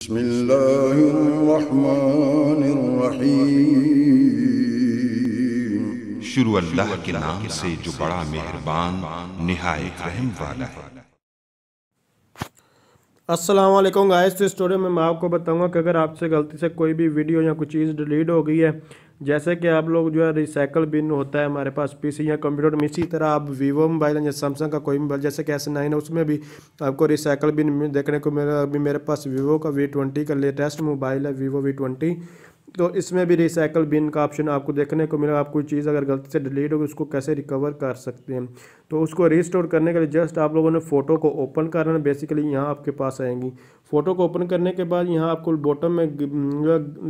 बिस्मिल्लाहिर्रहमानिर्रहीम। शुरू अल्लाह के नाम से जो बड़ा मेहरबान निहायत रहम वाला है। अस्सलाम वालेकुम गाइस। तो इस स्टोरी में मैं आपको बताऊंगा कि अगर आपसे गलती से कोई भी वीडियो या कोई चीज़ डिलीट हो गई है, जैसे कि आप लोग जो है रिसाइकल बिन होता है हमारे पास पीसी या कंप्यूटर में, इसी तरह आप वीवो मोबाइल या सैमसंग का कोई मोबाइल जैसे कि S9 है, उसमें भी आपको रिसाइकल बिन देखने को मिलेगा। अभी मेरे पास वीवो का V20 का लेटेस्ट मोबाइल है, वीवो V20। तो इसमें भी रिसाइकल बिन का ऑप्शन आपको देखने को मिलेगा। आप कोई चीज़ अगर गलती से डिलीट होगी उसको कैसे रिकवर कर सकते हैं। तो उसको रिस्टोर करने के लिए जस्ट आप लोगों ने फ़ोटो को ओपन करना, बेसिकली यहाँ आपके पास आएंगी। फ़ोटो को ओपन करने के बाद यहाँ आपको बॉटम में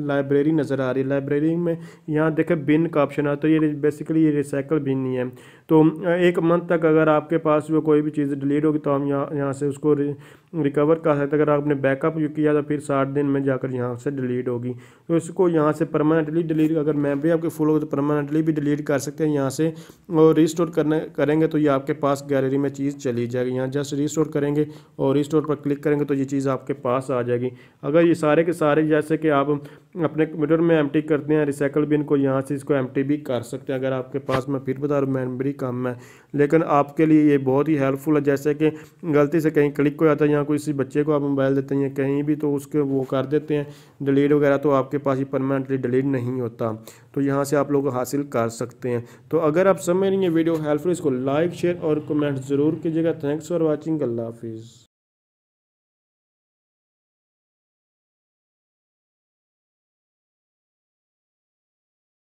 लाइब्रेरी नज़र आ रही है। लाइब्रेरी में यहाँ देखें बिन का ऑप्शन है, तो ये बेसिकली ये रिसाइकल बिन ही है। तो 1 मंथ तक अगर आपके पास जो कोई भी चीज़ डिलीट होगी तो हम यहाँ से उसको रिकवर कर सकते हैं। अगर आपने बैकअप किया तो फिर 60 दिन में जाकर यहाँ से डिलीट होगी। तो इसको यहाँ से परमानेंटली डिलीट, अगर मेमोरी आपकी फुल हो तो परमानेंटली भी डिलीट कर सकते हैं यहाँ से। और रिस्टोर करेंगे तो ये आपके पास गैलरी में चीज़ चली जाएगी। यहाँ जस्ट रिस्टोर करेंगे और रिस्टोर पर क्लिक करेंगे तो ये चीज़ आपके पास आ जाएगी। अगर ये सारे के सारे जैसे कि आप अपने कंप्यूटर में एम्प्टी करते हैं रिसाइकल बिन को, यहाँ से इसको एम्प्टी भी कर सकते हैं। अगर आपके पास, मैं फिर बता रहा हूँ, मेमोरी कम है, लेकिन आपके लिए ये बहुत ही हेल्पफुल है। जैसे कि गलती से कहीं क्लिक हो जाता है, यहाँ किसी बच्चे को आप मोबाइल देते हैं कहीं भी, तो उसके वो कर देते हैं डिलीट वगैरह, तो आपके पास ये परमानेंटली डिलीट नहीं होता। तो यहाँ से आप लोग हासिल कर सकते हैं। तो अगर आप समझ रही हैं वीडियो हेल्पफुल, इसको लाइक शेयर और कमेंट ज़रूर कीजिएगा। Thanks for watching. अल्लाह हाफिज़।